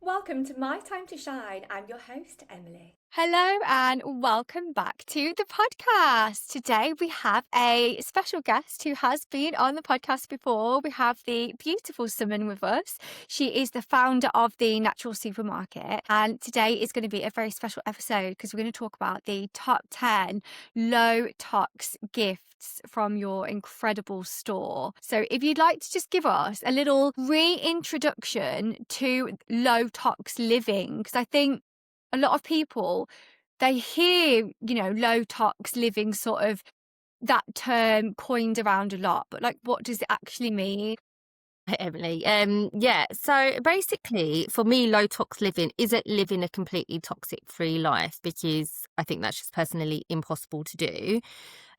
Welcome to My Time to Shine. I'm your host, Emily. Hello and welcome back to the podcast. Today we have a special guest who has been on the podcast before. We have the beautiful Suman with us. She is the founder of the Natural Supermarket, and today is going to be a very special episode because we're going to talk about the top 10 low-tox gifts from your incredible store. So if you'd like to just give us a little reintroduction to low-tox living, because I think a lot of people, they hear, low tox living, sort of that term coined around a lot, but like, what does it actually mean? Hi, Emily. So basically for me, low tox living isn't living a completely toxic free life, because I think that's just personally impossible to do.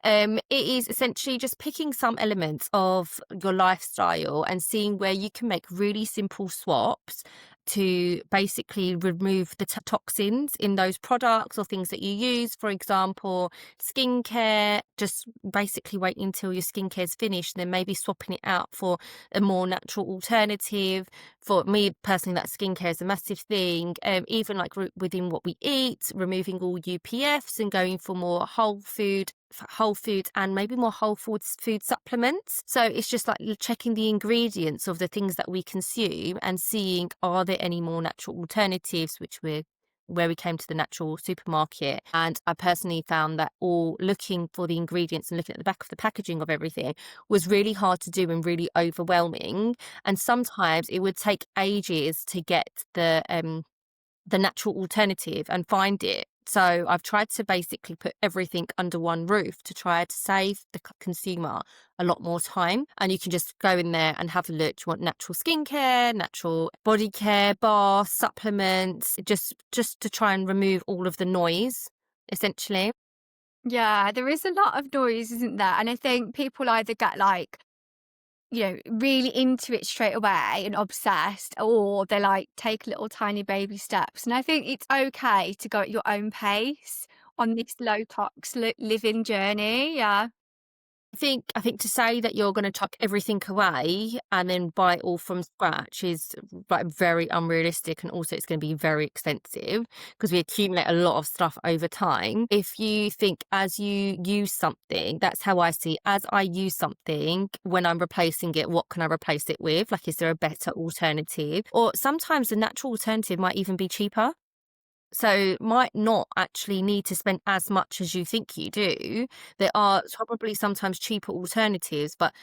It is essentially just picking some elements of your lifestyle and seeing where you can make really simple swaps to basically remove the toxins in those products or things that you use. For example, skincare, just basically waiting until your skincare is finished and then maybe swapping it out for a more natural alternative. For me personally, that skincare is a massive thing. Even like within what we eat, removing all UPFs and going for more whole foods and maybe more whole food supplements. So it's just like checking the ingredients of the things that we consume and seeing, are there any more natural alternatives, where we came to the natural supermarket. And I personally found that all looking for the ingredients and looking at the back of the packaging of everything was really hard to do and really overwhelming. And sometimes it would take ages to get the natural alternative and find it. So I've tried to basically put everything under one roof to try to save the consumer a lot more time. And you can just go in there and have a look. Do you want natural skincare, natural body care, bath, supplements, just to try and remove all of the noise, essentially. Yeah, there is a lot of noise, isn't there? And I think people either get like, really into it straight away and obsessed, or they like take little tiny baby steps. And I think it's okay to go at your own pace on this low tox living journey. Yeah. I think to say that you're going to chuck everything away and then buy it all from scratch is like very unrealistic, and also it's going to be very expensive because we accumulate a lot of stuff over time. If you think as you use something, that's how I see. As I use something, when I'm replacing it, what can I replace it with? Like, is there a better alternative? Or sometimes the natural alternative might even be cheaper. So might not actually need to spend as much as you think you do. There are probably sometimes cheaper alternatives, but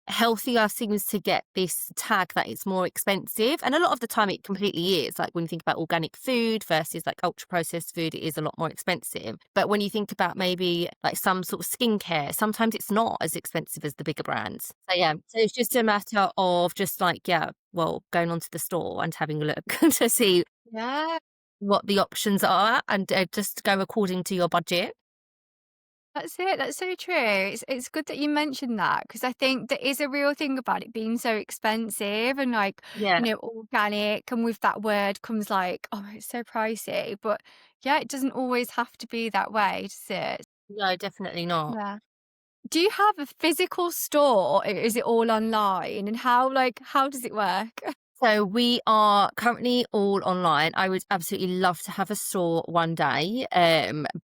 healthier seems to get this tag that it's more expensive. And a lot of the time it completely is. Like when you think about organic food versus like ultra processed food, it is a lot more expensive. But when you think about maybe like some sort of skincare, sometimes it's not as expensive as the bigger brands. So yeah, so it's just a matter of just like, going onto the store and having a look to see Yeah. what the options are, and just go according to your budget. That's it. That's so true. It's good that you mentioned that, because I think there is a real thing about it being so expensive and like, Yeah, organic. And with that word comes like, oh, it's so pricey. But yeah, it doesn't always have to be that way, does it? no, definitely not. Yeah. Do you have a physical store, or is it all online? And how does it work? So we are currently all online. I would absolutely love to have a store one day,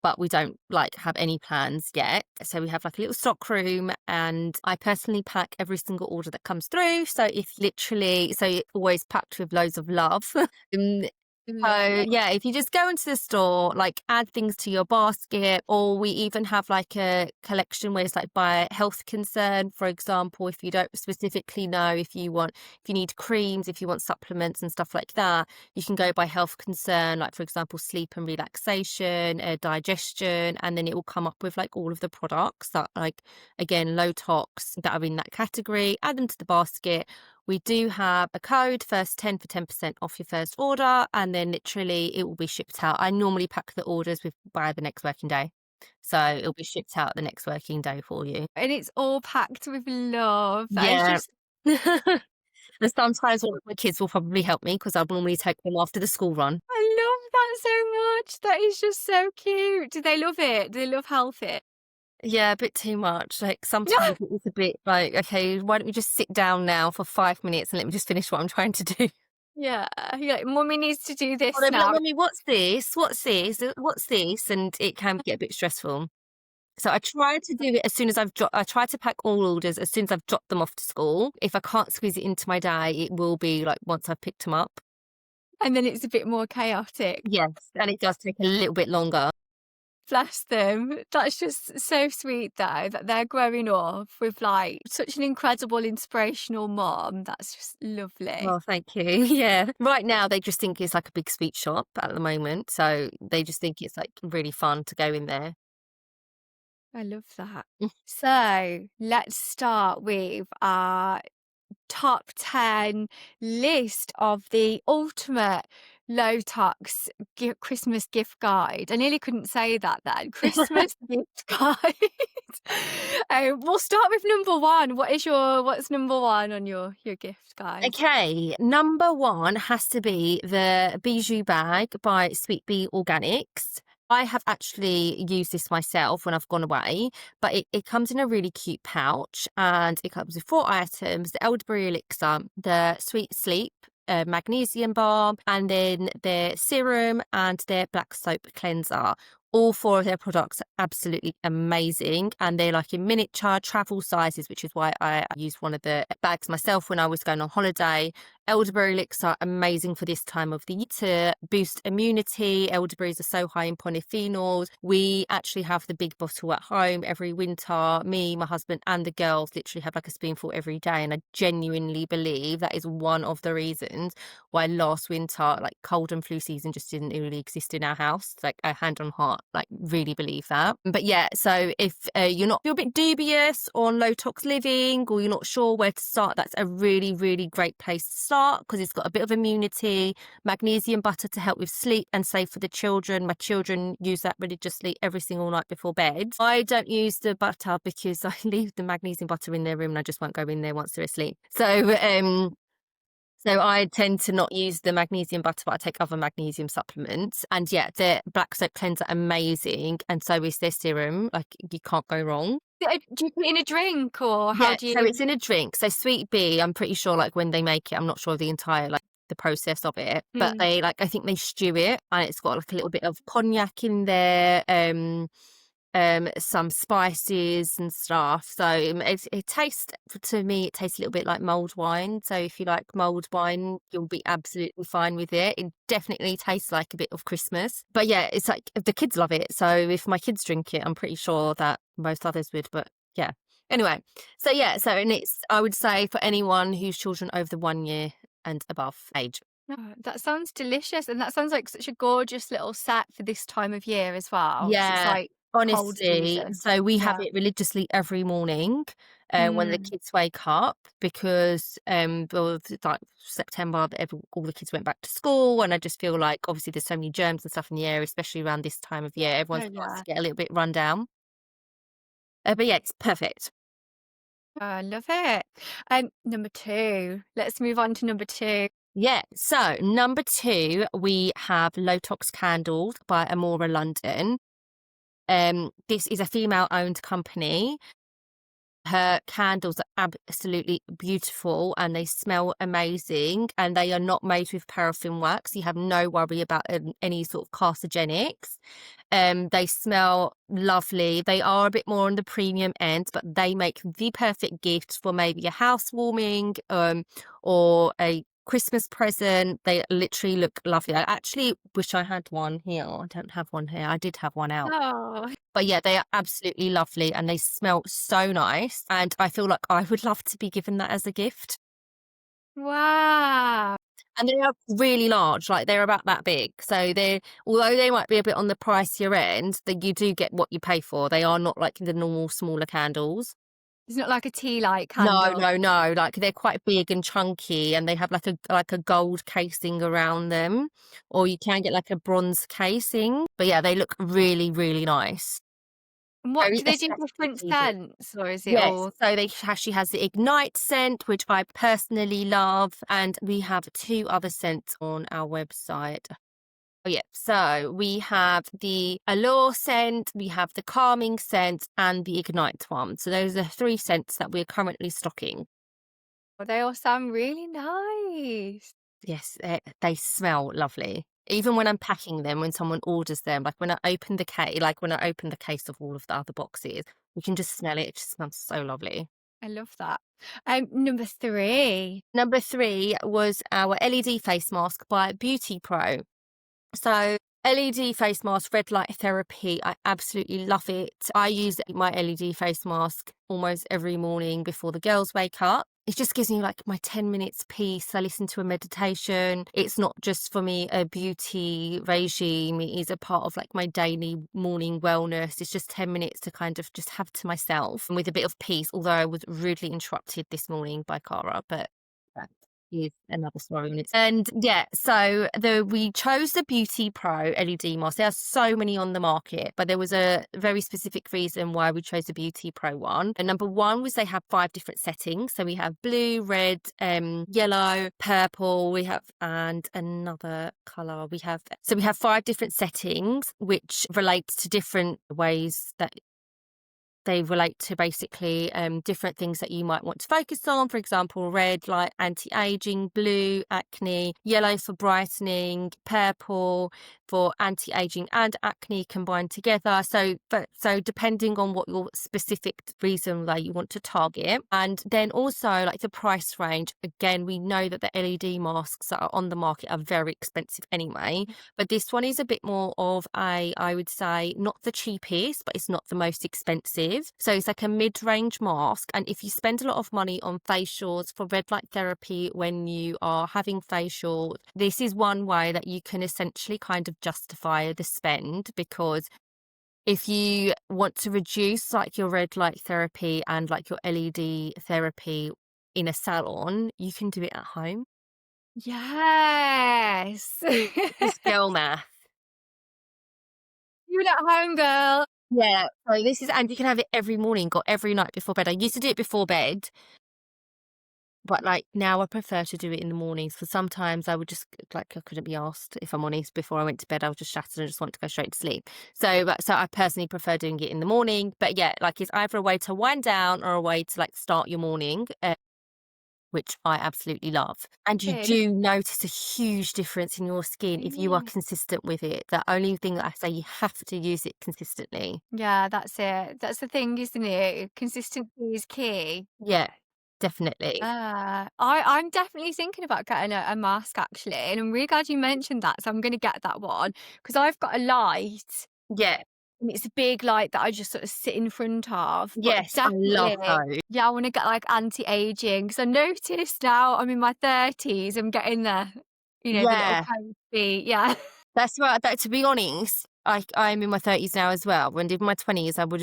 but we don't like have any plans yet. So we have like a little stock room, and I personally pack every single order that comes through. So it's always packed with loads of love. Um, Love So it. yeah, if you just go into the store, like add things to your basket, or we even have like a collection where it's like by health concern, for example, if you don't specifically know if you need creams, if you want supplements and stuff like that, you can go by health concern, like for example, sleep and relaxation, digestion, and then it will come up with like all of the products that like, again, low tox that are in that category, add them to the basket. We do have a code, first 10 for 10% off your first order, and then literally it will be shipped out. I normally pack the orders by the next working day. So it'll be shipped out the next working day for you. And it's all packed with love. That is Yeah. just, And sometimes one of my kids will probably help me because I'll normally take them after the school run. I love that so much. That is just so cute. Do they love it? Do they love healthy? Yeah, a bit too much. Like sometimes it is a bit like, okay, why don't we just sit down now for 5 minutes and let me just finish what I'm trying to do? Yeah, you're like, "Mummy needs to do Or this they'll be like, now." "Mummy, what's this? What's this? What's this?" And it can get a bit stressful. So I try to do it as soon as I try to pack all orders as soon as I've dropped them off to school. If I can't squeeze it into my day, it will be like once I've picked them up. And then it's a bit more chaotic. Yes, and it does take a little bit longer. Bless them. That's just so sweet though, that they're growing up with like such an incredible, inspirational mom. That's just lovely. Oh, thank you. Yeah. Right now, they just think it's like a big sweet shop at the moment. So they just think it's like really fun to go in there. I love that. So let's start with our top 10 list of the ultimate Low-Tox Christmas gift guide. I nearly couldn't say that then. Christmas gift guide. We'll start with number one. What's number one on your gift guide? Okay, number one has to be the Bijou bag by Sweet Bee Organics. I have actually used this myself when I've gone away, but it comes in a really cute pouch and it comes with 4 items: the Elderberry Elixir, the Sweet Sleep, magnesium bar, and then their serum and their black soap cleanser. All 4 of their products are absolutely amazing, and they're like in miniature travel sizes, which is why I used one of the bags myself when I was going on holiday. Elderberry elixir, amazing for this time of the year to boost immunity. Elderberries are so high in polyphenols. We actually have the big bottle at home every winter. Me, my husband, and the girls literally have like a spoonful every day, and I genuinely believe that is one of the reasons why last winter, like cold and flu season, just didn't really exist in our house. Like, a hand on heart, like really believe that. But yeah, so if you're a bit dubious on Low-Tox living, or you're not sure where to start, that's a really, really great place to start because it's got a bit of immunity, magnesium butter to help with sleep, and safe for the children. My children use that religiously every single night before bed. I don't use the butter because I leave the magnesium butter in their room and I just won't go in there once they're asleep. So I tend to not use the magnesium butter, but I take other magnesium supplements. And yeah, their black soap cleanser, amazing. And so is their serum. Like, you can't go wrong. Do you put it in a drink or how Yeah, do you? so it's in a drink. So Sweet Bee, I'm pretty sure like when they make it, I'm not sure of the entire like the process of it, but Mm. I think they stew it and it's got like a little bit of cognac in there, some spices and stuff. So it tastes, to me, it tastes a little bit like mulled wine. So if you like mulled wine, you'll be absolutely fine with it. It definitely tastes like a bit of Christmas. But yeah, it's like the kids love it. So if my kids drink it, I'm pretty sure that most others would. But yeah. Anyway, so yeah, and it's, I would say, for anyone whose children over the 1 year and above age. Oh, that sounds delicious, and that sounds like such a gorgeous little set for this time of year as well, because it's Yeah, like cold honestly. season. So we have Yeah. it religiously every morning when the Mm. kids wake up because well, like September, all the kids went back to school, and I just feel like obviously there's so many germs and stuff in the air, especially around this time of year. Everyone Oh, starts yeah. to get a little bit run down. But yeah, it's perfect. Oh, I love it. Number 2. Let's move on to number 2. Yeah, so number 2, we have Low-Tox candles by Amora London. This is a female-owned company. Her candles are absolutely beautiful and they smell amazing, and they are not made with paraffin wax. You have no worry about any sort of carcinogenics. They smell lovely. They are a bit more on the premium end, but they make the perfect gift for maybe a housewarming or a Christmas present. They literally look lovely. I actually wish I had one here. I don't have one here. I did have one out. Oh, But yeah, they are absolutely lovely and they smell so nice. And I feel like I would love to be given that as a gift. wow. And they are really large, like they're about that big. So although they might be a bit on the pricier end, that you do get what you pay for. They are not like the normal smaller candles. It's not like a tea light No, candle. no, no. Like, they're quite big and chunky, and they have like a gold casing around them, or you can get like a bronze casing. But yeah, they look really, really nice. And what Very do they do, aesthetically different pleasing. scents, or is it Yes, all? so she has the Ignite scent, which I personally love, and we have 2 other scents on our website. Oh yeah, so we have the Allure scent, we have the Calming scent, and the Ignite one. So those are 3 scents that we're currently stocking. They all sound really nice. Yes, they smell lovely. Even when I'm packing them, when someone orders them, like when I open the case, of all of the other boxes, you can just smell it. It just smells so lovely. I love that. Number 3. Number 3 was our LED face mask by Beauty Pro. So LED face mask, red light therapy, I absolutely love it. I use my LED face mask almost every morning before the girls wake up. It just gives me like my 10 minutes peace. I listen to a meditation. It's not just for me a beauty regime. It is a part of like my daily morning wellness. It's just 10 minutes to kind of just have to myself and with a bit of peace, although I was rudely interrupted this morning by Cara, but that is another story on its. And yeah, so we chose the Beauty Pro LED mask. There are so many on the market, but there was a very specific reason why we chose the Beauty Pro one. And number 1 was they have 5 different settings. So we have blue, red, yellow, purple. We have and another color. We have 5 different settings which relate to different ways that they relate to basically different things that you might want to focus on. For example, red, like anti-aging, blue, acne, yellow for brightening, purple for anti-aging and acne combined together. So depending on what your specific reason that you want to target. And then also like the price range, again, we know that the LED masks that are on the market are very expensive anyway, but this one is a bit more of I would say, not the cheapest, but it's not the most expensive. So it's like a mid-range mask. And if you spend a lot of money on facials for red light therapy when you are having facial, this is one way that you can essentially kind of justify the spend, because if you want to reduce like your red light therapy and like your LED therapy in a salon, you can do it at home. Yes. It's girl math. You at home, girl. Yeah, so this is, and you can have it every morning or every night before bed. I used to do it before bed, but like now I prefer to do it in the mornings, because sometimes I would just like, I couldn't be asked, if I'm honest. Before I went to bed, I was just shattered and just want to go straight to sleep. So I personally prefer doing it in the morning. But yeah, like it's either a way to wind down or a way to like start your morning, which I absolutely love. And you Good. do notice a huge difference in your skin if you are Yeah. consistent with it. The only thing that I say, you have to use it consistently. Yeah, that's it. That's the thing, isn't it? Consistency is key. Yeah, definitely. I'm definitely thinking about getting a mask actually, and I'm really glad you mentioned that. So I'm going to get that one because I've got a light, Yeah. and it's a big light that I just sort of sit in front of. But Yes, I love definitely, those. yeah, I want to get like anti-aging because I noticed now I'm in my 30s, I'm getting the, the little Yeah, comfy, yeah. that's right. That, to be honest, I'm in my 30s now as well. When in my 20s, I would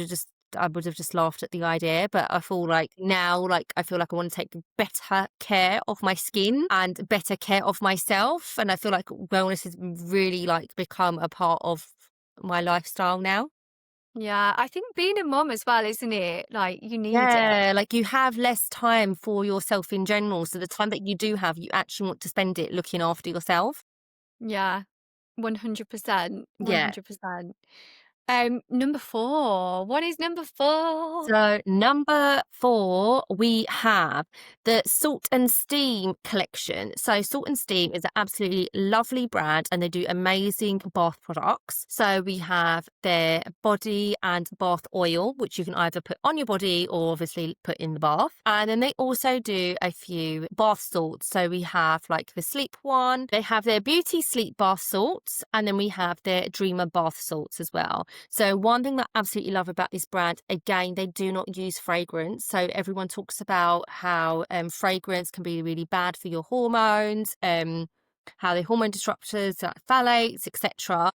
have just laughed at the idea. But I feel like now, like I feel like I want to take better care of my skin and better care of myself. And I feel like wellness has really like become a part of my lifestyle now. Yeah, I think being a mum as well, isn't it? Like you need it. Yeah, like you have less time for yourself in general. So the time that you do have, you actually want to spend it looking after yourself. Yeah, 100%, Yeah. 100%. Number 4. What is number 4? So number 4, we have the Salt and Steam collection. So Salt and Steam is an absolutely lovely brand and they do amazing bath products. So we have their body and bath oil, which you can either put on your body or obviously put in the bath. And then they also do a few bath salts. So we have like the sleep one, they have their beauty sleep bath salts, and then we have their dreamer bath salts as well. So one thing that I absolutely love about this brand, again, they do not use fragrance. So everyone talks about how fragrance can be really bad for your hormones, how the hormone disruptors like phthalates, etc.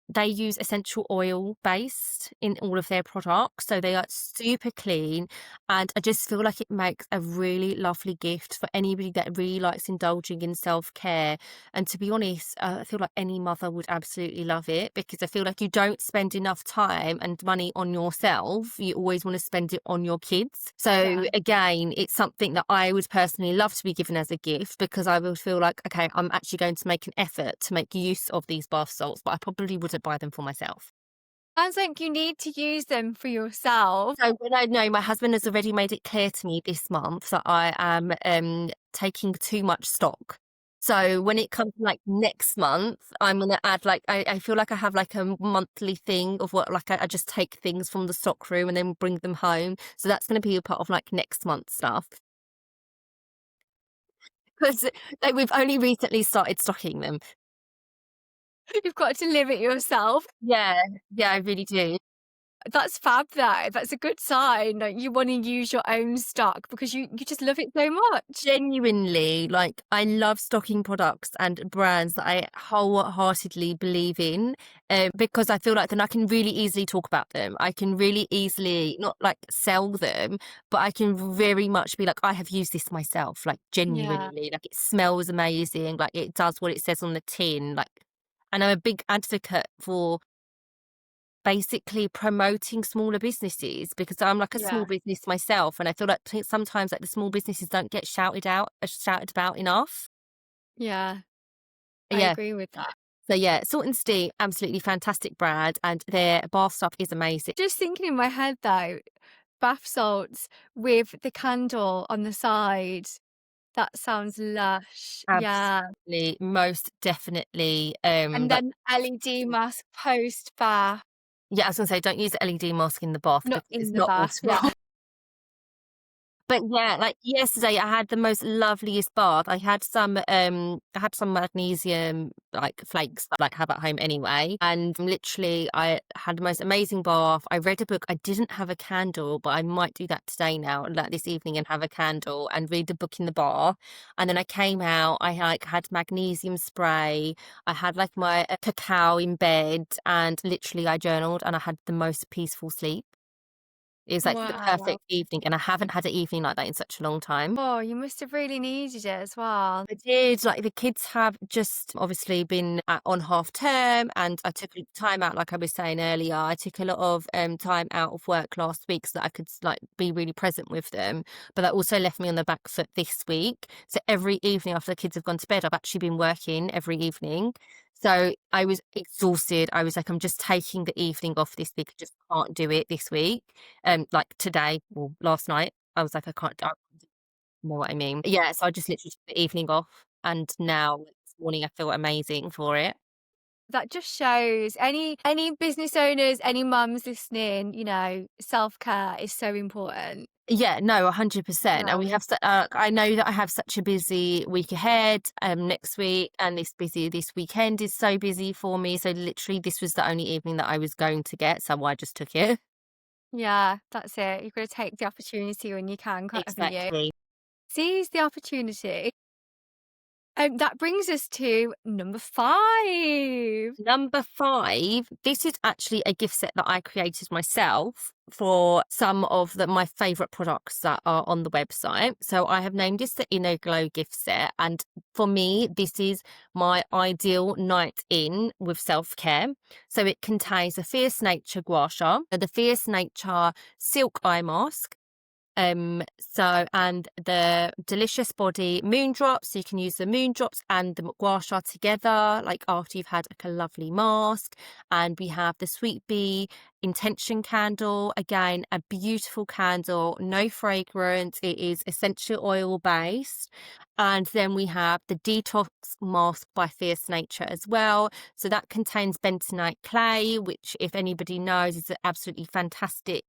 They use essential oil based in all of their products, so they are super clean, and I just feel like it makes a really lovely gift for anybody that really likes indulging in self-care. And to be honest, I feel like any mother would absolutely love it, because I feel like you don't spend enough time and money on yourself. You always want to spend it on your kids. So Yeah. again, it's something that I would personally love to be given as a gift, because I would feel like, okay, I'm actually going to make an effort to make use of these bath salts, but I probably wouldn't buy them for myself. Sounds like you need to use them for yourself. So when I know, my husband has already made it clear to me this month that I am taking too much stock. So when it comes to like next month, I'm gonna add like I feel like I have like a monthly thing of what like I just take things from the stock room and then bring them home. So that's gonna be a part of like next month's stuff. Because like we've only recently started stocking them. You've got to live it yourself. Yeah, yeah, I really do. That's fab though. That's a good sign. Like you want to use your own stock because you just love it so much. Genuinely, like I love stocking products and brands that I wholeheartedly believe in, because I feel like then I can really easily talk about them. I can really easily not like sell them, but I can very much be like, I have used this myself, like Yeah. genuinely, like it smells amazing, like it does what it says on the tin, like, and I'm a big advocate for basically promoting smaller businesses because I'm like a Yeah. small business myself, and I feel like sometimes like the small businesses don't get shouted about enough. Yeah. I Yeah. agree with that. So yeah, Salt and Steam, absolutely fantastic brand, and their bath stuff is amazing. Just thinking in my head though, bath salts with the candle on the side. That sounds lush. Yeah. Absolutely, most definitely. And Like then LED mask post bath, yeah, I was gonna say don't use the LED mask in the bath not because in it's the not bath. Yeah. waterproof. But yeah, like yesterday I had the most loveliest bath. I had some magnesium like flakes that I like have at home anyway. And literally I had the most amazing bath. I read a book. I didn't have a candle, but I might do that today now, like this evening, and have a candle and read the book in the bath. And then I came out, I like had magnesium spray. I had like my cacao in bed, and literally I journaled and I had the most peaceful sleep. It was like the Wow. perfect evening, and I haven't had an evening like that in such a long time. Oh, you must have really needed it as well. I did. Like the kids have just obviously been on half term, and I took time out, like I was saying earlier. I took a lot of time out of work last week so that I could like be really present with them. But that also left me on the back foot this week. So every evening after the kids have gone to bed, I've actually been working every evening. So I was exhausted. I was like, I'm just taking the evening off this week. I just can't do it this week. Like today or last night, I was like, I can't. You know what I mean? Yeah, so I just literally took the evening off, and now this morning I feel amazing for it. That just shows any business owners, any mums listening, self-care is so important. Yeah, no, 100%. And we Yeah. have, I know that I have such a busy week ahead, next week, and this weekend is so busy for me. So literally, this was the only evening that I was going to get, so I just took it. Yeah, that's it. You've got to take the opportunity when you can, haven't you? Exactly. Seize the opportunity. That brings us to number 5. Number 5, this is actually a gift set that I created myself for some of my favourite products that are on the website. So I have named this the InnoGlo gift set. And for me, this is my ideal night in with self-care. So it contains a Fierce Nature gua sha, the Fierce Nature silk eye mask, and the Delicious Body moon drops. So you can use the moon drops and the gua sha together, like after you've had like a lovely mask. And we have the Sweet Bee Intention candle, again, a beautiful candle, no fragrance. It is essential oil based. And then we have the Detox mask by Fierce Nature as well. So that contains bentonite clay, which, if anybody knows, is an absolutely fantastic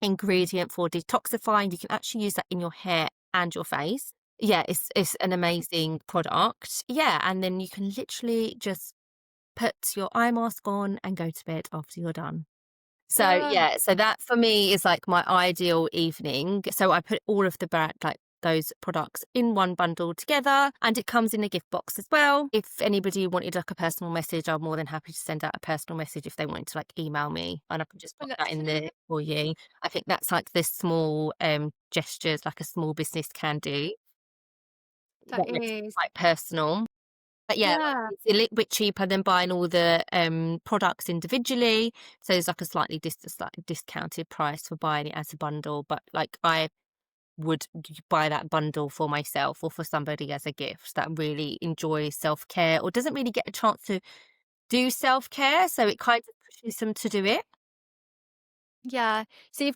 ingredient for detoxifying. You can actually use that in your hair and your face. Yeah, it's an amazing product. Yeah, and then you can literally just put your eye mask on and go to bed after you're done. So Uh, yeah, so that for me is like my ideal evening. So I put all of the brand like those products in one bundle together, and it comes in a gift box as well. If anybody wanted like a personal message, I'm more than happy to send out a personal message if they wanted to like email me, and I can just well, put that that's in so there for you. I think that's like the small gestures like a small business can do. that That makes it is. quite personal. But yeah, like Yeah. it's a little bit cheaper than buying all the products individually. So there's like a slightly discounted price for buying it as a bundle. But like I would buy that bundle for myself or for somebody as a gift that really enjoys self-care or doesn't really get a chance to do self-care. So it kind of pushes them to do it. Yeah. So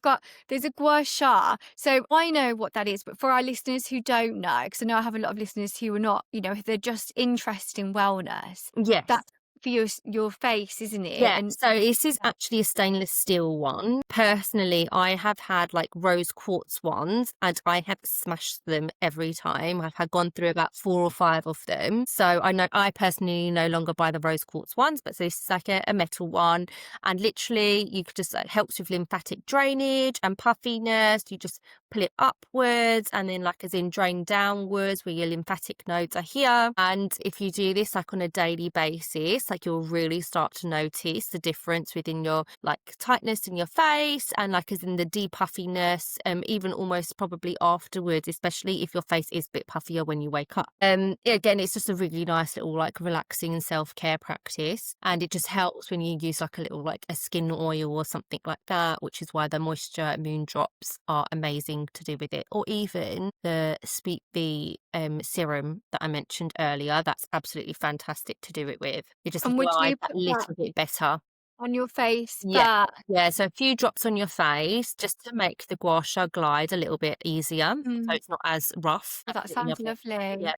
there's a gua sha. So I know what that is, but for our listeners who don't know, because I know I have a lot of listeners who are not, they're just interested in wellness. Yes. That's for your face, isn't it? Yeah, And so this is yeah. actually a stainless steel one. Personally, I have had like rose quartz ones and I have smashed them every time. I've had gone through about 4 or 5 of them. So I know I personally no longer buy the rose quartz ones, but so this is like a metal one. And literally you could just like helps with lymphatic drainage and puffiness. You just pull it upwards and then like as in drain downwards where your lymphatic nodes are here. And if you do this like on a daily basis, like you'll really start to notice the difference within your like tightness in your face and like as in the depuffiness, even almost probably afterwards, especially if your face is a bit puffier when you wake up. Again, it's just a really nice little like relaxing and self-care practice, and it just helps when you use like a little like a skin oil or something like that, which is why the moisture moon drops are amazing to do with it, or even the sweet bee serum that I mentioned earlier. That's absolutely fantastic to do it with. It just and would glides you that put that little bit better. on your face Yeah. first? Yeah, so a few drops on your face just to make the gua sha glide a little bit easier, so Mm. it's not as rough. Oh, that Absolutely sounds love it. lovely. Yeah.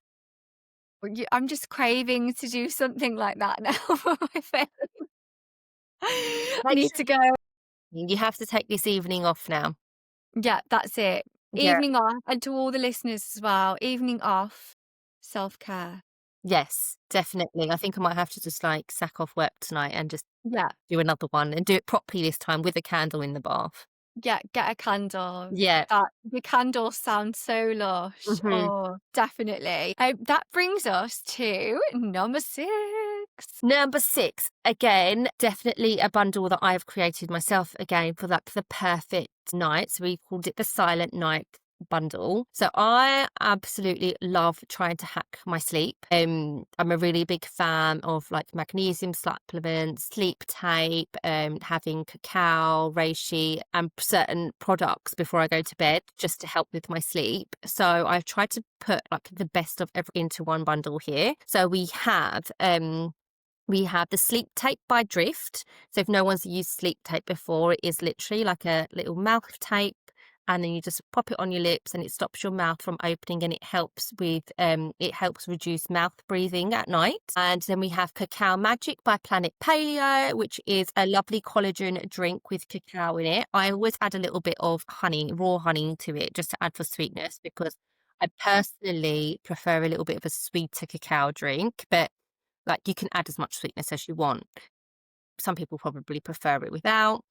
Well, I'm just craving to do something like that now for my face. I Make need sure to go. you have to take this evening off now. Yeah, that's it. Yeah. Evening off, and to all the listeners as well, evening off, self-care. Yes, definitely. I think I might have to just like sack off work tonight and just Yeah, do another one and do it properly this time with a candle in the bath. yeah, get a candle. Yeah. The candles sound so lush. Mhm. Oh, definitely. That brings us to number 6. Number 6, again, definitely a bundle that I've created myself again for like the perfect night. So we called it the Silent Night bundle. So I absolutely love trying to hack my sleep. I'm a really big fan of like magnesium supplements, sleep tape, having cacao, reishi, and certain products before I go to bed just to help with my sleep. So I've tried to put like the best of everything into one bundle here. So we have the sleep tape by Drift. So if no one's used sleep tape before, it is literally like a little mouth tape, and then you just pop it on your lips and it stops your mouth from opening, and it helps reduce mouth breathing at night. And then we have Cacao Magic by Planet Paleo, which is a lovely collagen drink with cacao in it. I always add a little bit of honey, raw honey to it just to add for sweetness, because I personally prefer a little bit of a sweeter cacao drink, but like you can add as much sweetness as you want. Some people probably prefer it without.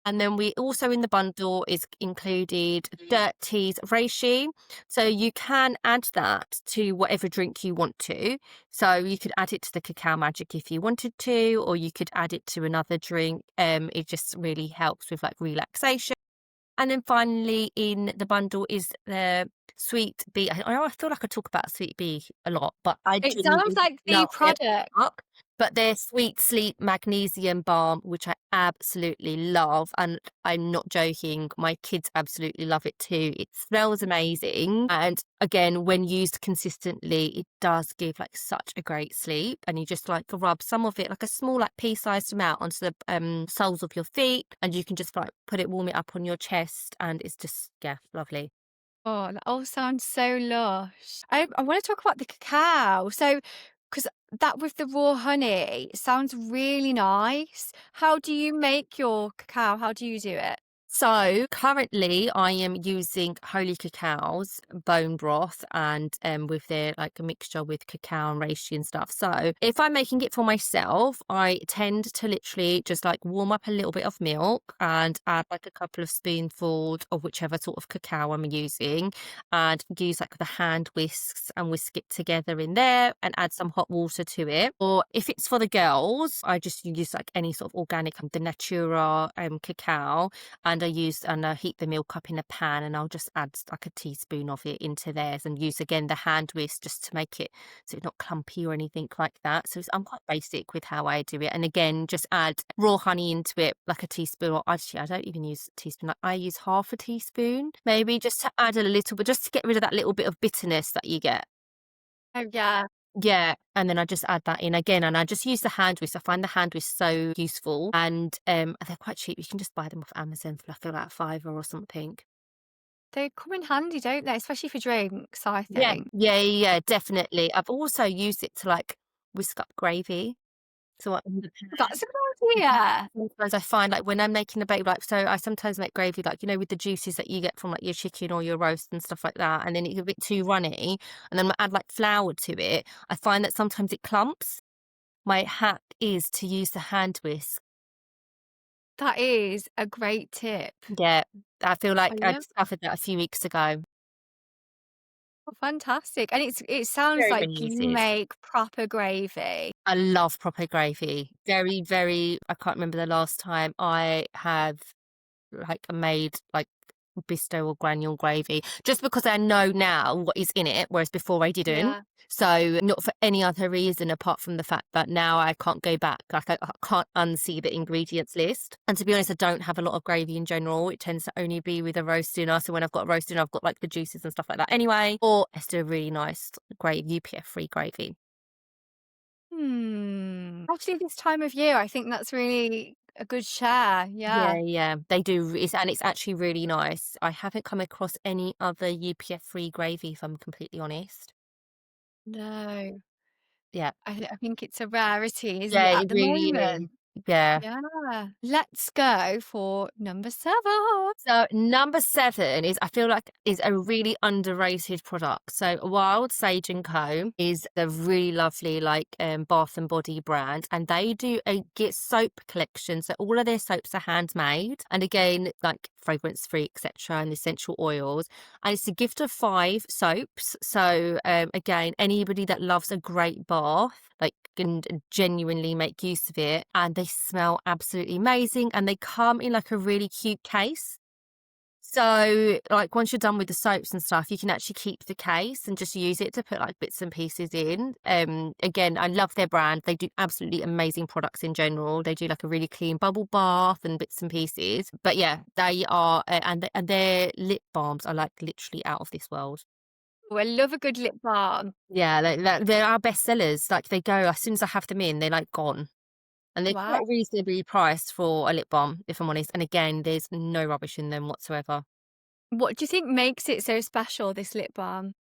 And then we also in the bundle is included Dirt Tea's reishi. So you can add that to whatever drink you want to. So you could add it to the Cacao Magic if you wanted to, or you could add it to another drink. It just really helps with like relaxation. And then finally in the bundle is the Sweet Bee. I feel like I talk about Sweet Bee a lot, but I It sounds genuinely like the love their product. product. But their Sweet Sleep Magnesium Balm, which I absolutely love, and I'm not joking, my kids absolutely love it too. It smells amazing, and again, when used consistently, it does give like such a great sleep. And you just like rub some of it, like a small like pea-sized amount, onto the soles of your feet, and you can just like warm it up on your chest, and it's just lovely. Oh, that all sounds so lush. I want to talk about the cacao. So, because that with the raw honey sounds really nice. How do you make your cacao? How do you do it? So currently I am using Holy Cacao's bone broth, and with their like a mixture with cacao and reishi and stuff. So if I'm making it for myself, I tend to literally just like warm up a little bit of milk and add like a couple of spoonfuls of whichever sort of cacao I'm using, and use like the hand whisks and whisk it together in there and add some hot water to it. Or if it's for the girls, I just use like any sort of organic, the Natura cacao, and I heat the milk up in a pan, and I'll just add like a teaspoon of it into theirs, and use again the hand whisk just to make it so it's not clumpy or anything like that. So I'm quite basic with how I do it. And again, just add raw honey into it, like a teaspoon, or actually I don't even use a teaspoon. Like I use half a teaspoon, maybe, just to add a little bit, just to get rid of that little bit of bitterness that you get. Oh, yeah. Yeah, and then I just add that in again, and I just use the hand whisk. I find the hand whisk so useful, and they're quite cheap. You can just buy them off Amazon for like about £5 or something. They come in handy, don't they? Especially for drinks, I Yeah, think. yeah, definitely. I've also used it to like whisk up gravy. So in the That's a good idea. sometimes I find like when I'm making a baked like so I sometimes make gravy like, with the juices that you get from like your chicken or your roast and stuff like that, and then it's a bit too runny, and then I add like flour to it. I find that sometimes it clumps. My hack is to use the hand whisk. That is a great tip. Yeah, I feel like I I love discovered that a few weeks ago. Fantastic. And it sounds Very like many you uses. make proper gravy. I love proper gravy. Very, very I can't remember the last time I have like made like Bisto or granule gravy, just because I know now what is in it, whereas before I didn't. Yeah. So not for any other reason apart from the fact that now I can't go back. Like I can't unsee the ingredients list. And to be honest, I don't have a lot of gravy in general. It tends to only be with a roast dinner. So when I've got a roast dinner, I've got like the juices and stuff like that anyway. Or it's a really nice gravy, UPF-free gravy. Actually, this time of year, I think that's really a good share. Yeah, Yeah. yeah, they do. And it's actually really nice. I haven't come across any other UPF-free gravy, if I'm completely honest. No, Yeah. I think it's a rarity, isn't Yeah, it, at it the really is. moment? Yeah. Yeah. Let's go for number 7. So number 7 is I feel like is a really underrated product. So Wild Sage and Co is a really lovely like bath and body brand, and they do a get soap collection. So all of their soaps are handmade, and again like fragrance free, etc., and essential oils. And it's a gift of 5 soaps. So again, anybody that loves a great bath like can genuinely make use of it, and they smell absolutely amazing, and they come in like a really cute case. So, like, once you're done with the soaps and stuff, you can actually keep the case and just use it to put like bits and pieces in. Again, I love their brand. They do absolutely amazing products in general. They do like a really clean bubble bath and bits and pieces. But yeah, they are, and their lip balms are like literally out of this world. Oh, I love a good lip balm. Yeah, they're our best sellers. Like they go as soon as I have them in, they're like gone. And they're Wow. quite reasonably priced for a lip balm, if I'm honest. And again, there's no rubbish in them whatsoever. What do you think makes it so special, this lip balm?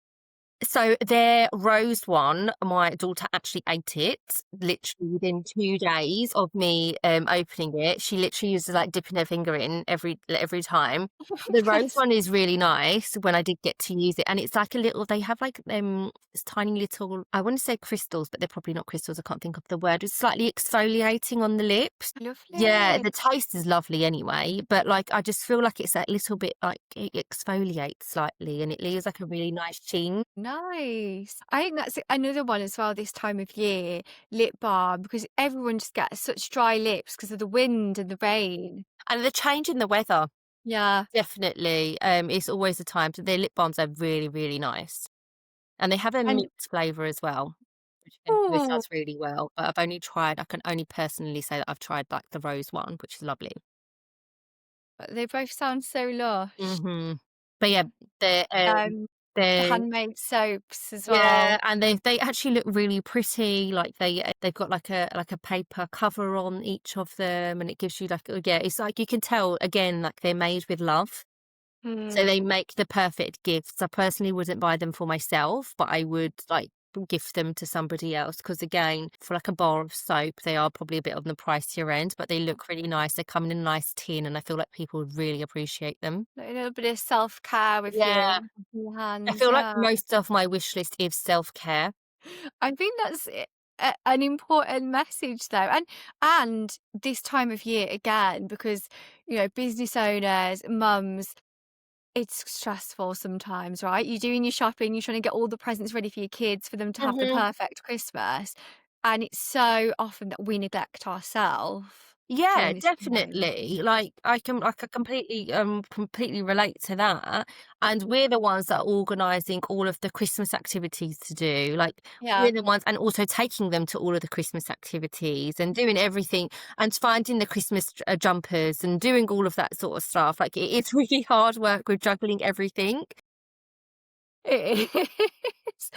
So their rose one, my daughter actually ate it literally within 2 days of me opening it. She literally uses like dipping her finger in every time. The rose Bless. one is really nice when I did get to use it, and it's like a little. They have like this tiny little. I want to say crystals, but they're probably not crystals. I can't think of the word. It's slightly exfoliating on the lips. Yeah, Lovely. the taste is lovely anyway, but like I just feel like it's a little bit like it exfoliates slightly, and it leaves like a really nice sheen. Nice. I think that's another one as well this time of year, lip balm, because everyone just gets such dry lips because of the wind and the rain. And the change in the weather, Yeah. definitely, it's always a time. So their lip balms are really, really nice. And they have a And mint flavour as well, which again always oh, does really well. But I can only personally say that I've tried like the rose one, which is lovely. they both sound so lush. Hmm. But yeah, they're Um, the they're handmade soaps as yeah, well. and they actually look really pretty. Like they've got like a paper cover on each of them, and it gives you like yeah, it's like you can tell again like they're made with love. So Mm. they make the perfect gifts. I personally wouldn't buy them for myself, but I would like gift them to somebody else because again, for like a bar of soap, they are probably a bit on the pricier end, but they look really nice. They come in a nice tin, and I feel like people would really appreciate them. A little bit of self-care with Yeah, your I hands, feel like yeah. most of my wish list is self-care. I think that's an important message though. And this time of year again, because business owners, mums, it's stressful sometimes, right? You're doing your shopping, you're trying to get all the presents ready for your kids for them to have the Mhm. perfect Christmas. And it's so often that we neglect ourselves Yeah, during this time. definitely. Like I can completely relate to that. And we're the ones that are organising all of the Christmas activities to do. Like Yeah. we're the ones and also taking them to all of the Christmas activities and doing everything and finding the Christmas jumpers and doing all of that sort of stuff. Like it's really hard work with juggling everything. It is.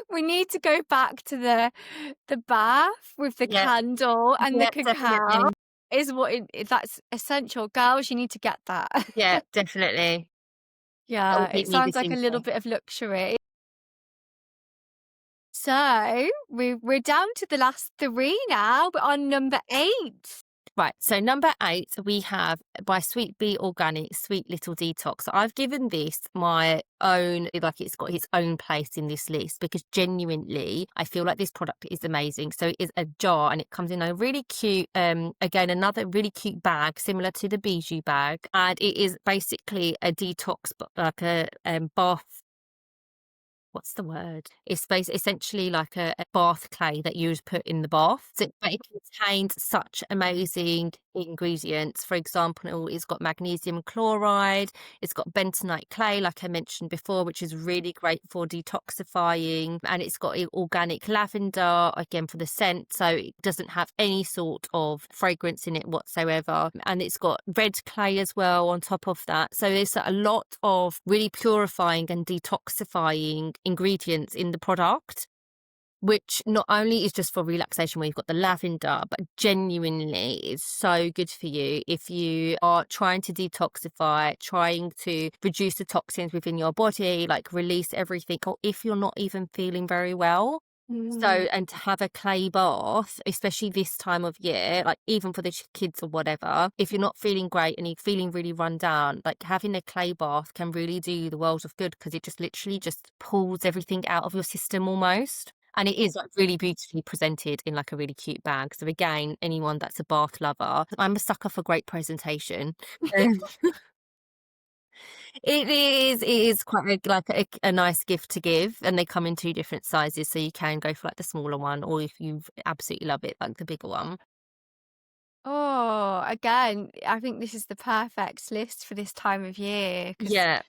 We need to go back to the bath with the Yeah, candle and the yeah, cacao definitely. is what that's essential. Girls, you need to get that. Yeah, definitely. That will Yeah, it keep me sounds this like a little easy. bit of luxury. So we're down to the last three now. We're on number 8. Right, so number 8, we have by Sweet Bee Organic Sweet Little Detox. So I've given this my own, like it's got its own place in this list because genuinely I feel like this product is amazing. So it is a jar and it comes in a really cute, again, another really cute bag similar to the Bijou bag. And it is basically a detox, like a bath, what's the word? It's essentially like a bath clay that you would put in the bath. So, but it contains such amazing ingredients. For example, it's got magnesium chloride, it's got bentonite clay, like I mentioned before, which is really great for detoxifying, and it's got organic lavender, again, for the scent. So it doesn't have any sort of fragrance in it whatsoever. And it's got red clay as well on top of that. So there's a lot of really purifying and detoxifying ingredients in the product, which not only is just for relaxation where you've got the lavender, but genuinely is so good for you if you are trying to detoxify, trying to reduce the toxins within your body, like release everything, or if you're not even feeling very well. So, and to have a clay bath, especially this time of year, like even for the kids or whatever, if you're not feeling great and you're feeling really run down, like having a clay bath can really do the world of good because it just literally just pulls everything out of your system almost. And it is like really beautifully presented in like a really cute bag. So again, anyone that's a bath lover, I'm a sucker for great presentation. Um, it is quite a nice gift to give, and they come in 2 different sizes, so you can go for, like, the smaller one, or if you absolutely love it, like, the bigger one. Oh, again, I think this is the perfect list for this time of year because Yeah.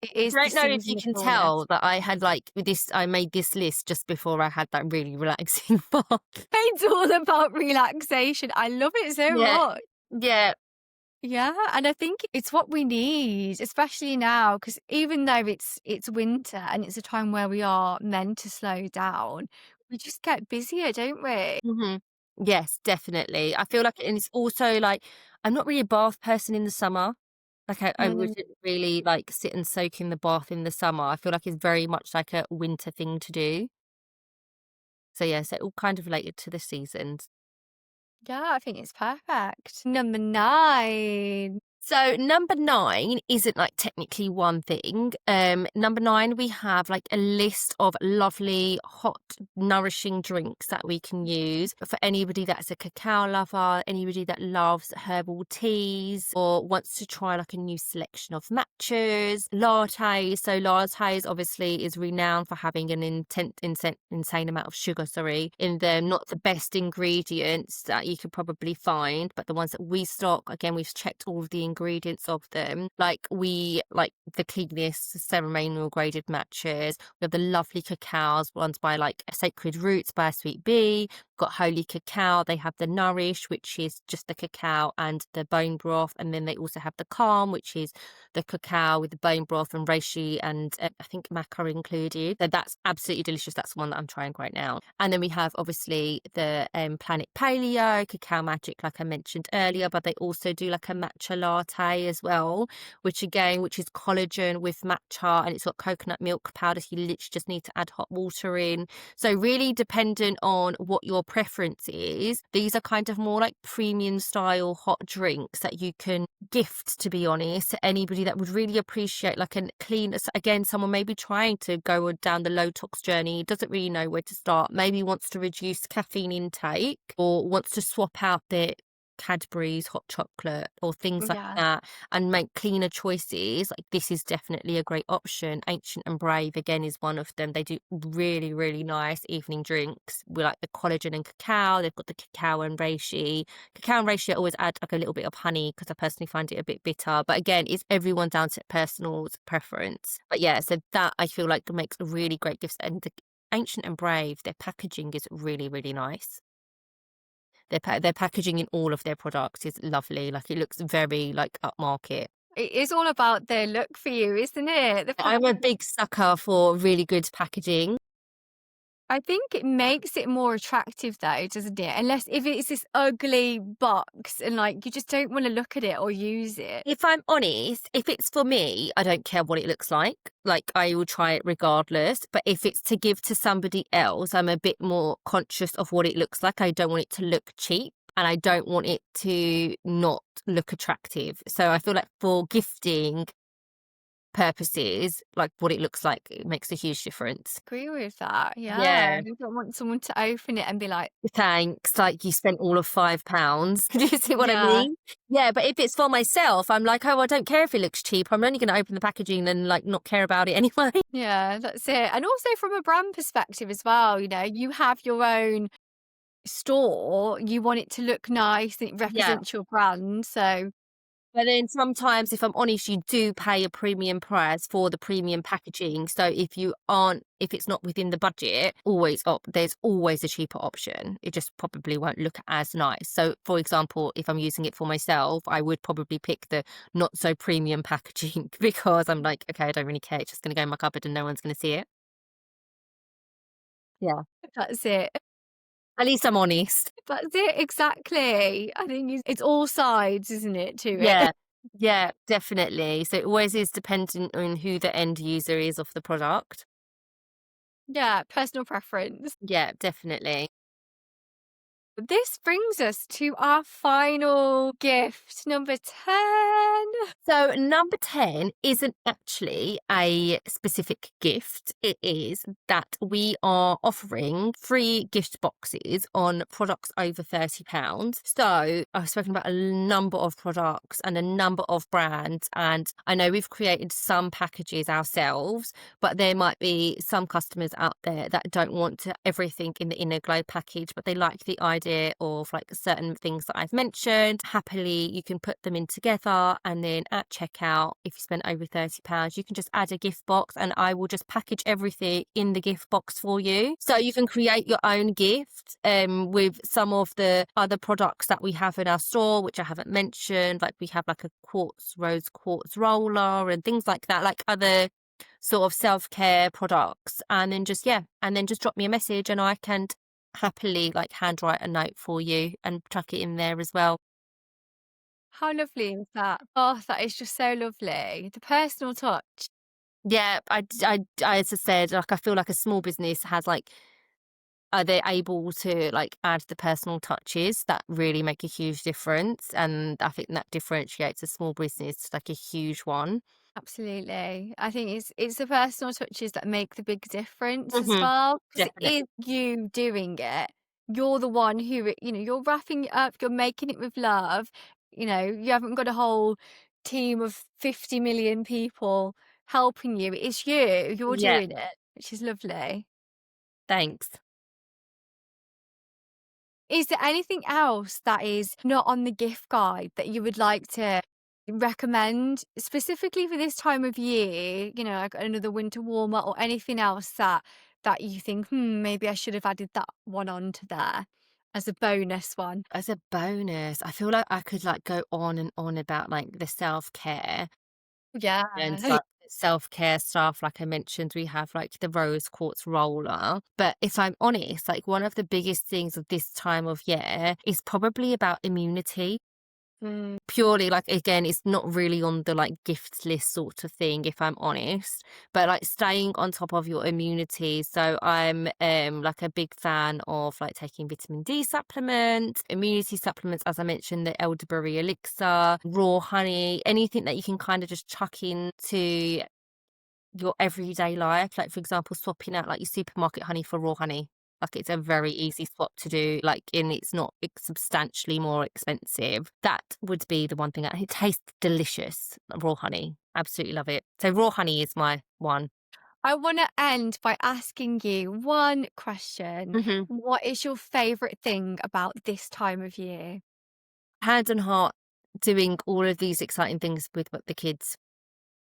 it I is the don't know if you season of can fullness. tell that I had, like, with this I made this list just before I had that really relaxing bath. It's all about relaxation. I love it so Yeah. much. Yeah. Yeah, and I think it's what we need, especially now, because even though it's winter and it's a time where we are meant to slow down, we just get busier, don't we? Mhm. Yes, definitely. I feel like and it's also, like, I'm not really a bath person in the summer. Like, I Mm, wouldn't really, like, sit and soak in the bath in the summer. I feel like it's very much like a winter thing to do. So, yeah, so all kind of related to the seasons. yeah, I think it's perfect. Number 9. So number 9 isn't like technically one thing. Number 9, we have like a list of lovely, hot, nourishing drinks that we can use for anybody that's a cacao lover, anybody that loves herbal teas, or wants to try like a new selection of matchas, lattes. So lattes obviously is renowned for having an insane amount of sugar, in them. Not the best ingredients that you could probably find, but the ones that we stock, again, we've checked all of the ingredients of them. Like we like the cleanest ceremonial graded matches. We have the lovely cacaos, ones by like Sacred Roots by a Sweet Bee. Got Holy Cacao. They have the Nourish, which is just the cacao and the bone broth, and then they also have the Calm, which is the cacao with the bone broth and reishi and I think maca included. So that's absolutely delicious. That's the one that I'm trying right now. And then we have obviously the Planet Paleo, Cacao Magic, like I mentioned earlier, but they also do like a matcha latte as well, which is collagen with matcha, and it's got coconut milk powder. So you literally just need to add hot water in. So really dependent on what your preference is. These are kind of more like premium style hot drinks that you can gift, to be honest, to anybody that would really appreciate like a clean, again, someone maybe trying to go down the Low-Tox journey, doesn't really know where to start, maybe wants to reduce caffeine intake or wants to swap out their Cadbury's hot chocolate or things like Yeah. that and make cleaner choices. Like this is definitely a great option. Ancient and Brave again is one of them. They do really, really nice evening drinks with like the collagen and cacao. They've got the cacao and reishi. Cacao and reishi I always add like a little bit of honey because I personally find it a bit bitter. But again, it's everyone down to personal preference. But yeah, so that I feel like makes a really great gifts. And the Ancient and Brave, their packaging is really, really nice. Their packaging in all of their products is lovely. Like it looks very like upmarket. It is all about the look for you, isn't it? I'm a big sucker for really good packaging. I think it makes it more attractive though, doesn't it? Unless if it's this ugly box and like you just don't want to look at it or use it. If I'm honest, if it's for me, I don't care what it looks like. Like, I will try it regardless. But if it's to give to somebody else, I'm a bit more conscious of what it looks like. I don't want it to look cheap and I don't want it to not look attractive. So I feel like for gifting purposes, like what it looks like, it makes a huge difference. Agree with that. Yeah. Yeah. You don't want someone to open it and be like, Thanks, like you spent all of £5. Do you see what I yeah, mean? Yeah, but if it's for myself, I'm like, oh, I don't care if it looks cheap. I'm only going to open the packaging and like not care about it anyway. yeah, that's it. And also from a brand perspective as well, you have your own store, you want it to look nice, it Yeah. represents your brand. So But then sometimes, if I'm honest, you do pay a premium price for the premium packaging. So if it's not within the budget, there's always a cheaper option. It just probably won't look as nice. So, for example, if I'm using it for myself, I would probably pick the not so premium packaging because I'm like, okay, I don't really care. It's just going to go in my cupboard and no one's going to see it. Yeah. that's it. At least I'm honest. That's it, exactly. I think it's all sides, isn't it, to it? Yeah. Yeah, definitely. So it always is dependent on who the end user is of the product. Yeah, personal preference. Yeah, definitely. This brings us to our final gift, number 10. So number 10 isn't actually a specific gift. It is that we are offering free gift boxes on products over £30. So I've spoken about a number of products and a number of brands, and I know we've created some packages ourselves, but there might be some customers out there that don't want everything in the InnoGlo package, but they like the idea of like certain things that I've mentioned. Happily, you can put them in together, and then at checkout, if you spend over £30, you can just add a gift box and I will just package everything in the gift box for you. So you can create your own gift with some of the other products that we have in our store, which I haven't mentioned. Like we have like a rose quartz roller and things like that, like other sort of self-care products. And then just drop me a message and I can happily like handwrite a note for you and chuck it in there as well. How lovely is that? Oh, that is just so lovely. The personal touch. Yeah, as I said, like I feel like a small business has like, are they able to like add the personal touches that really make a huge difference? And I think that differentiates a small business like a huge one. Absolutely. I think it's the personal touches that make the big difference as Hmm. well. Because it Definitely. is you doing it. You're the one who, you're wrapping it up, you're making it with love. You haven't got a whole team of 50 million people helping you. It's you. You're Yeah, doing it, which is lovely. thanks. Is there anything else that is not on the gift guide that you would like to recommend specifically for this time of year, like another winter warmer or anything else that you think, maybe I should have added that one onto there as a bonus one? As a bonus, I feel like I could like go on and on about like the self-care Yeah. and like self-care stuff. Like I mentioned, we have like the rose quartz roller. But if I'm honest, like one of the biggest things of this time of year is probably about immunity. Mm. Purely like, again, it's not really on the like gift list sort of thing, if I'm honest, but like staying on top of your immunity. So I'm like a big fan of like taking vitamin D supplements, immunity supplements, as I mentioned, the elderberry elixir, raw honey, anything that you can kind of just chuck into your everyday life. Like, for example, swapping out like your supermarket honey for raw honey. Like, it's a very easy swap to do, like, and it's not substantially more expensive. That would be the one thing. It tastes delicious, raw honey. Absolutely love it. So raw honey is my one. I want to end by asking you one question. Hmm. What is your favorite thing about this time of year? Hand on heart, doing all of these exciting things with the kids.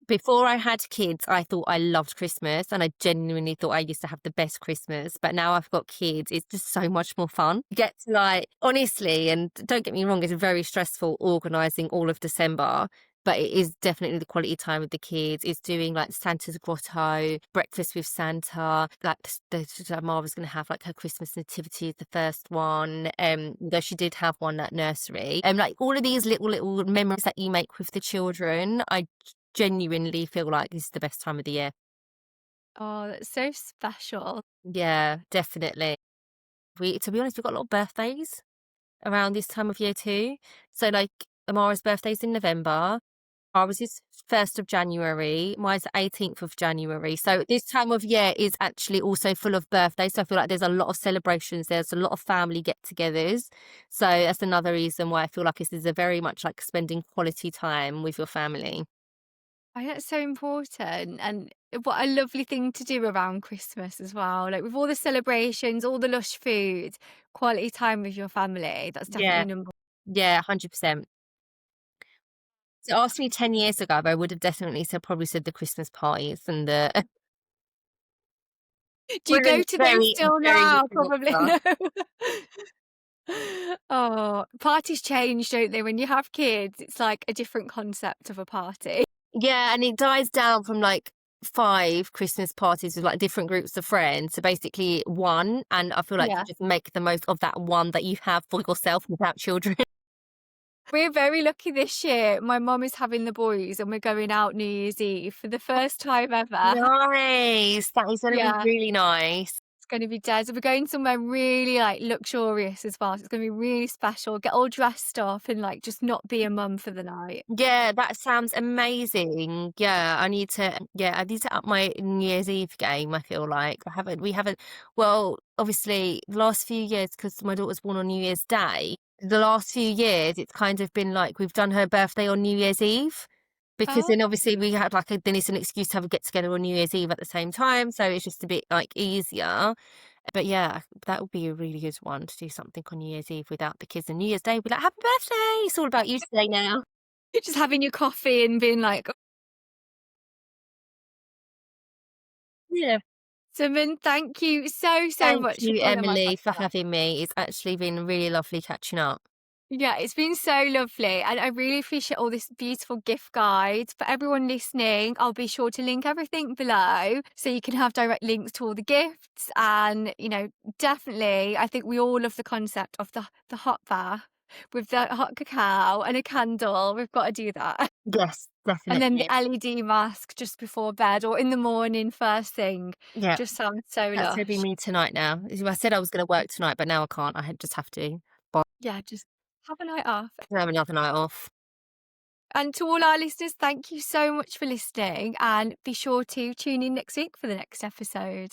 Before I had kids, I thought I loved Christmas and I genuinely thought I used to have the best Christmas. But now I've got kids, it's just so much more fun. You get to like, honestly, and don't get me wrong, it's very stressful organising all of December. But it is definitely the quality time with the kids. It's doing like Santa's grotto, breakfast with Santa. Like Amara's going to have like her Christmas nativity is the first one. Though she did have one at nursery. Like all of these little memories that you make with the children, I genuinely feel like this is the best time of the year. Oh, that's so special. Yeah, definitely. To be honest, we've got a lot of birthdays around this time of year too. So like Amara's birthday's in November. Ours is 1st of January. Mine's the 18th of January. So this time of year is actually also full of birthdays. So I feel like there's a lot of celebrations. There's a lot of family get-togethers. So that's another reason why I feel like this is a very much like spending quality time with your family. I think that's so important, and what a lovely thing to do around Christmas as well. Like with all the celebrations, all the lush food, quality time with your family. That's Yeah, definitely number. yeah, 100%. So asked me 10 years ago, I would have definitely probably said the Christmas parties and the Do you would have go been to those very, still very now? different Probably answer. no. Oh, parties change, don't they? When you have kids, it's like a different concept of a party. Yeah, and it dies down from like 5 Christmas parties with like different groups of friends to basically one, and I feel like you Yeah. just make the most of that one that you have for yourself without children. We're very lucky this year. My mum is having the boys and we're going out New Year's Eve for the first time ever. Nice. That is gonna be Yeah. really nice. It's going to be dead. So we're going somewhere really like luxurious as well. So it's going to be really special. Get all dressed up and like just not be a mum for the night. Yeah, that sounds amazing. I need to up my New Year's Eve game, I feel like. We haven't, well, obviously, the last few years, because my daughter was born on New Year's Day, the last few years, it's kind of been like we've done her birthday on New Year's Eve. Because Oh, then obviously we had like then it's an excuse to have a get together on New Year's Eve at the same time. So it's just a bit like easier. But yeah, that would be a really good one to do something on New Year's Eve without the kids. And New Year's Day, we'd be like, Happy birthday. It's all about you today now. just having your coffee and being like, Yeah. Suman, thank you so Thank much for you, coming on my Emily, for podcast. having me. It's actually been really lovely catching up. Yeah, it's been so lovely. And I really appreciate all this beautiful gift guide. For everyone listening, I'll be sure to link everything below so you can have direct links to all the gifts. And, definitely, I think we all love the concept of the hot bath with the hot cacao and a candle. We've got to do that. Yes, And then the definitely. LED mask just before bed or in the morning, first thing. Yeah, Just sounds so that's gonna be lush. me tonight now. I said I was gonna work tonight, but now I can't. Just have to. Yeah, just have a night off. Have another night off. And to all our listeners, thank you so much for listening and be sure to tune in next week for the next episode.